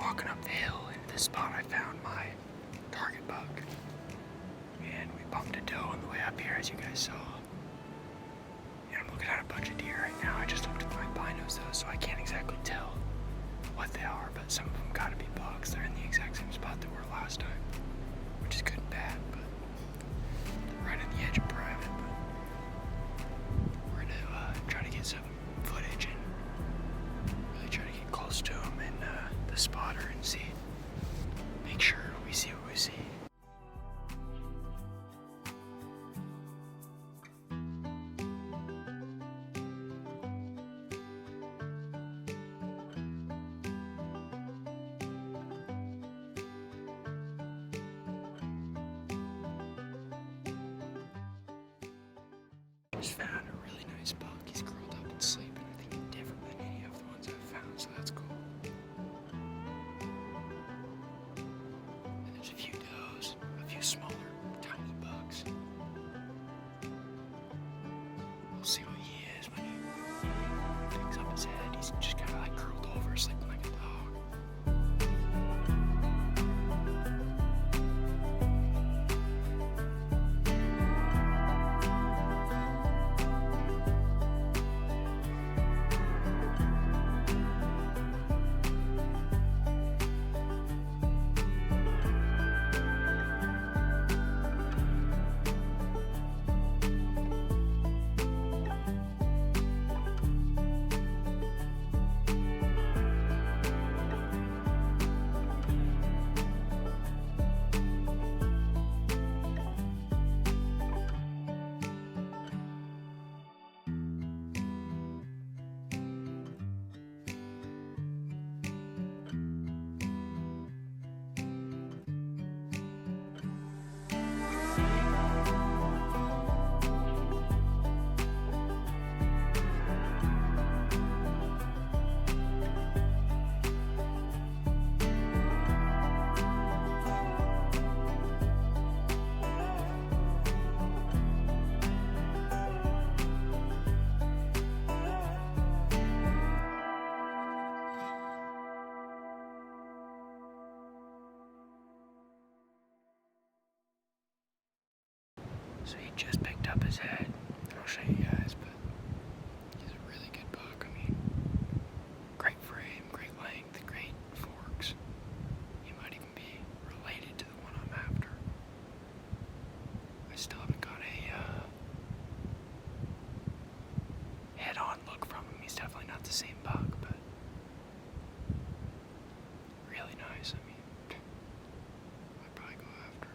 walking up the hill into this spot I found my target buck. And we bumped a doe on the way up here, as you guys saw. And I'm looking at a bunch of deer right now. I just looked at my binos though, so I can't exactly tell what they are, but some of them gotta be bucks. They're in the exact same spot they were last time, which is good and bad, but they're right on the edge of private. But we're gonna try to get some footage and really try to get close to them in the spotter and see, make sure we see what we see. Just found a really nice buck. He's curled up and sleeping. I think he's different than any of the ones I've found, so that's cool. And there's a few does, a few smaller, tiny bucks. We'll see what he is when he picks up his head. He's just kind of like curled over, sleeping like a dog. So he just picked up his head. I'll show you guys, but he's a really good buck. I mean, great frame, great length, great forks. He might even be related to the one I'm after. I still haven't got a head-on look from him. He's definitely not the same buck, but really nice. I mean, I'd probably go after him.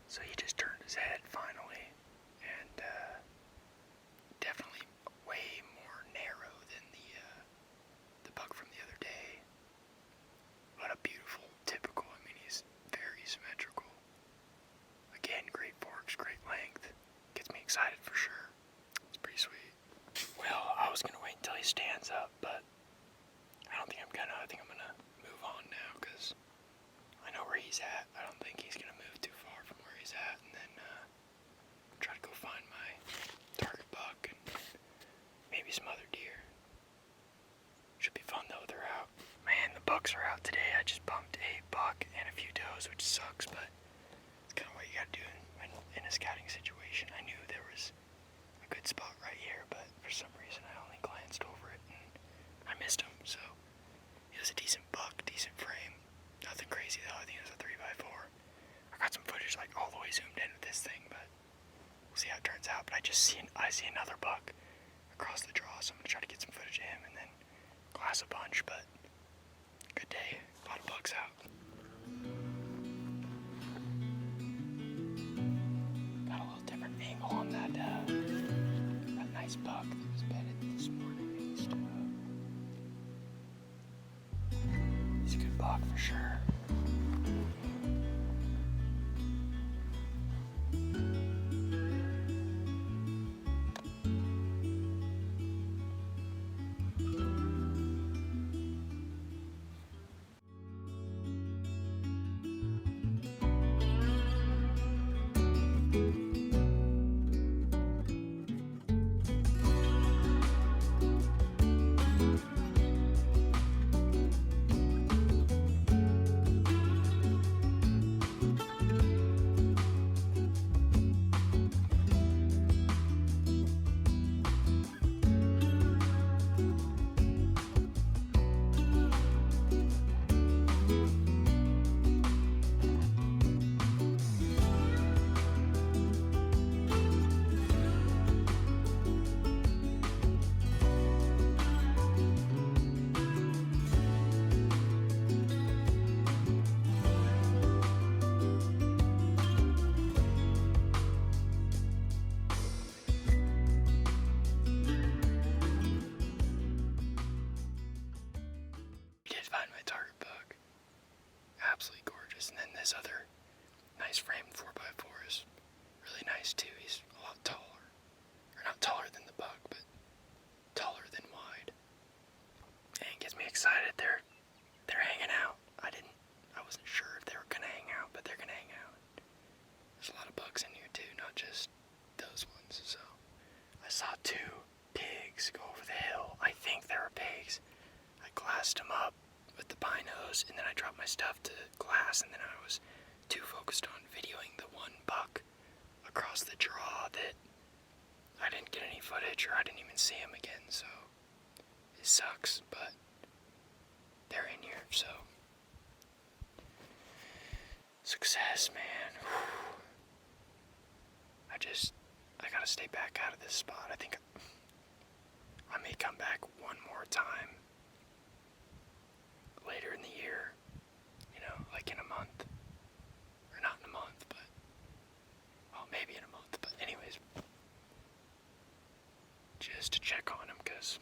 So he just turned his head finally, and definitely way more narrow than the buck from the other day. What a beautiful, typical. I mean, he's very symmetrical. Again, great forks, great length. Gets me excited for sure. It's pretty sweet. Well, I was gonna wait until he stands up, but I don't think I'm gonna. I think I'm gonna move on now because I know where he's at. I don't think he's gonna move too far from where he's at, and then try to go find my target buck and maybe some other deer. Should be fun though, they're out. Man, the bucks are out today. I just bumped a buck and a few does, which sucks, but it's kind of what you gotta do in a scouting situation. I knew there was a good spot right here, but for some reason I only glanced over it and I missed him, so it was a decent buck, decent frame. Nothing crazy though. I think it was a 3x4. I got some footage like all the way zoomed in with this thing, but we'll see how it turns out. But I see another buck across the draw, so I'm gonna try to get some footage of him and then glass a bunch. But good day, a lot of bucks out. Got a little different angle on that nice buck that was bedded this morning. He's a good buck for sure. Absolutely gorgeous. And then this other nice framed 4x4 is really nice too. He's a lot taller. Or not taller than the buck, but taller than wide. And it gets me excited. They're hanging out. I wasn't sure if they were gonna hang out, but they're gonna hang out. There's a lot of bucks in here too, not just those ones. So I saw 2 pigs go over the hill. I think they were pigs. I glassed them up with the binos, and then I dropped my stuff to glass, and then I was too focused on videoing the one buck across the draw that I didn't get any footage, or I didn't even see him again, so it sucks, but they're in here, so success, man. I gotta stay back out of this spot. I think I may come back one more time later in the year, like in a month, or not in a month, but, well, maybe in a month, but anyways, just to check on him, because,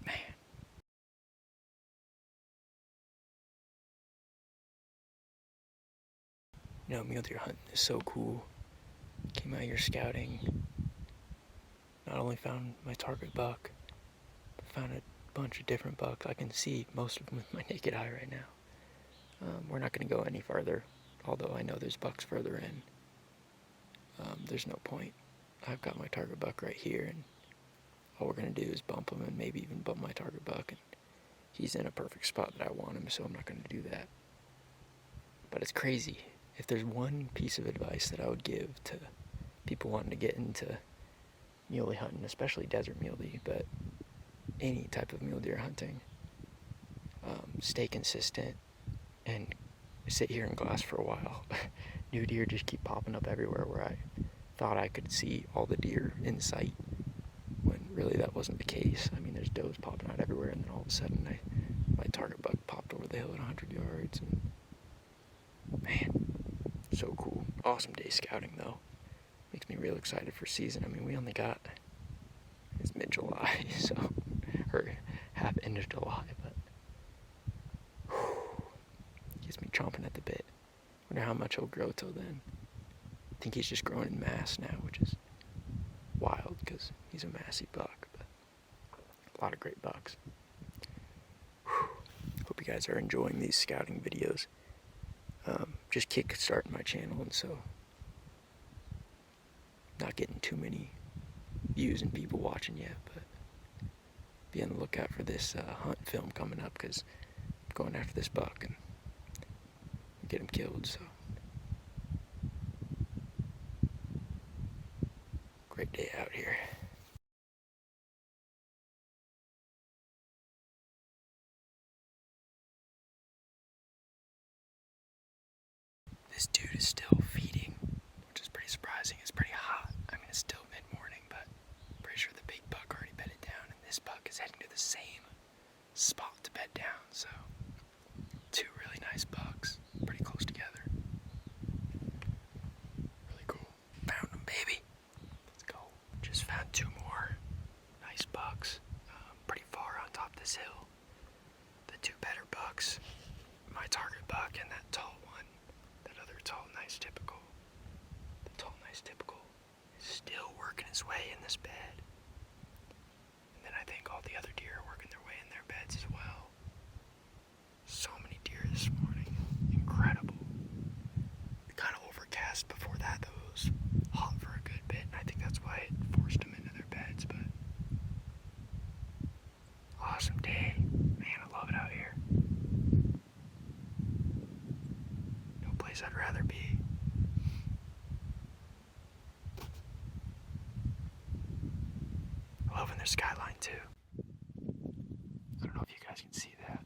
man. Mule deer hunting is so cool. Came out here scouting, not only found my target buck, but found a bunch of different bucks. I can see most of them with my naked eye right now. We're not going to go any farther, although I know there's bucks further in. There's no point. I've got my target buck right here, and all we're going to do is bump him and maybe even bump my target buck, and he's in a perfect spot that I want him, so I'm not going to do that. But it's crazy. If there's one piece of advice that I would give to people wanting to get into muley hunting, especially desert muley, but any type of mule deer hunting, stay consistent and sit here and glass for a while. New deer just keep popping up everywhere where I thought I could see all the deer in sight, when really that wasn't the case. I mean, there's does popping out everywhere, and then all of a sudden my target buck popped over the hill at 100 yards, and man, so cool. Awesome day scouting though. Makes me real excited for season. I mean, we only got, it's mid-July, so, or half end of July, but gets me chomping at the bit. Wonder how much he'll grow till then. I think he's just growing in mass now, which is wild because he's a massy buck, but a lot of great bucks. Hope you guys are enjoying these scouting videos. Just kick-starting my channel, and so not getting too many views and people watching yet, but be on the lookout for this hunt film coming up, because I'm going after this buck and get him killed, so. Great day out here. This dude is still feeding, which is pretty surprising. It's pretty hot. I mean, it's still mid-morning, but I'm pretty sure the big buck already bedded down, and this buck is heading to the same spot to bed down, so 2 really nice bucks, pretty close together. Really cool. Found them, baby. Let's go. Just found 2 more nice bucks, pretty far on top of this hill. The 2 better bucks, my target buck and that tall one, that other tall, nice typical. The tall, nice typical is still working his way in this bed. And then I think all the other deer are working their way in their beds as well. So many deer this morning. Incredible. Kind of overcast before that, though. It was hot for a good bit, and I think that's why it forced them into their beds, but awesome day. Man, I love it out here. No place I'd rather be. Loving their skyline too. I don't know if you guys can see that.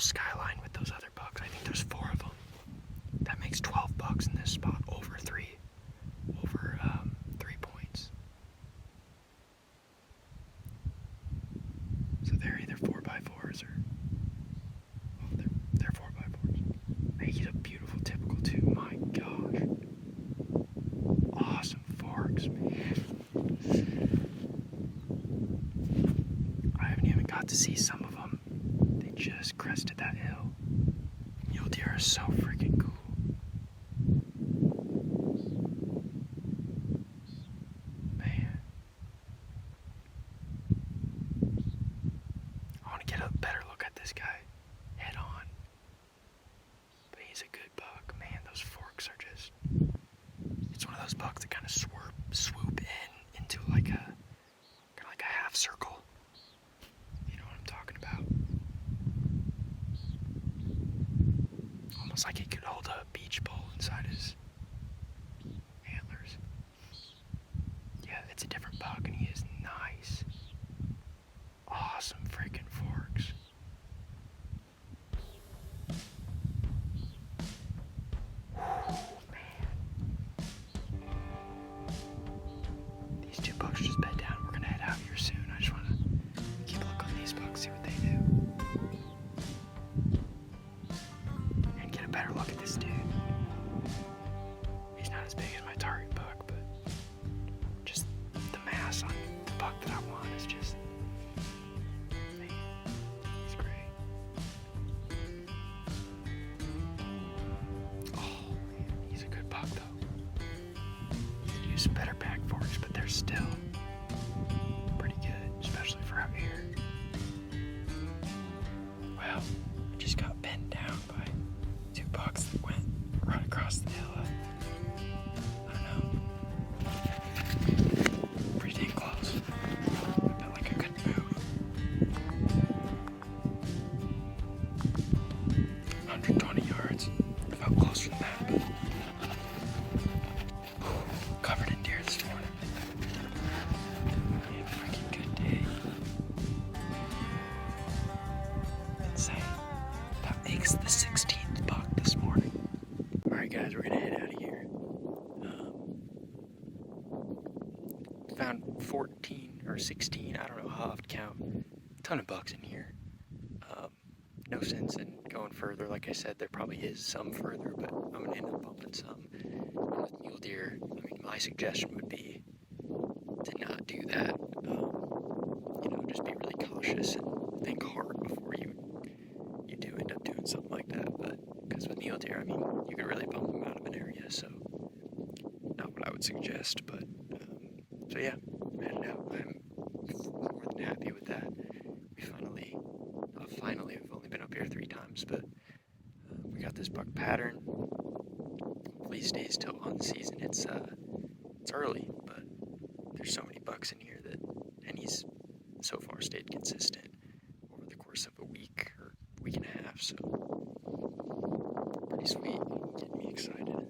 skyline with those other bucks. I think there's 4 of them. That makes 12 bucks in this spot over 3 points. So they're either 4x4s or they're 4x4s. Hey, he's a beautiful typical too. My gosh, awesome forks, man. I haven't even got to see some of them. They just crested that hill. Mule deer are so freaking cool. Man. I want to get a better look at this guy head on. But he's a good buck. Man, those forks are just... It's one of those bucks that kind of swoop into like a half circle. You know what I'm talking about? Almost like he could hold a beach ball inside his antlers. Yeah, it's a different buck and he is nice. Awesome freaking forks. Man. These 2 bucks just bed down. We're gonna head out here soon. I just wanna keep a look on these bucks, see what they do. And get a better look at this dude. He's not as big as my target buck, but just the mass on the buck that I want is just, man, he's great. Oh man, he's a good buck though. Could use some better back forks, but they're still pretty good, especially for out here. Well, I just got pinned down by 2 bucks that went right across the hill. I don't know. Pretty dang close. I felt like I couldn't move. 120 yards. I felt closer than that, but covered in deer this morning. Yeah, freaking good day. Insane. That makes the 16th buck this morning. Alright guys, we're gonna head out of here. Found 14 or 16, I don't know how I'll have to count. Ton of bucks in here. No sense in going further. Like I said, there probably is some further, but I'm gonna end up bumping some. And with mule deer, I mean, my suggestion would be to not do that. Just be really cautious and think hard before you do end up doing something like that. But because with mule deer, I mean, you could really bump them out of an area, so not what I would suggest. But so yeah, I'm headed out. I'm more than happy with that. We've only been up here 3 times, but we got this buck pattern. Hopefully he stays till on season. It's early, but there's so many bucks in here and he's so far stayed consistent over the course of a week or week and a half, so pretty sweet, getting me excited.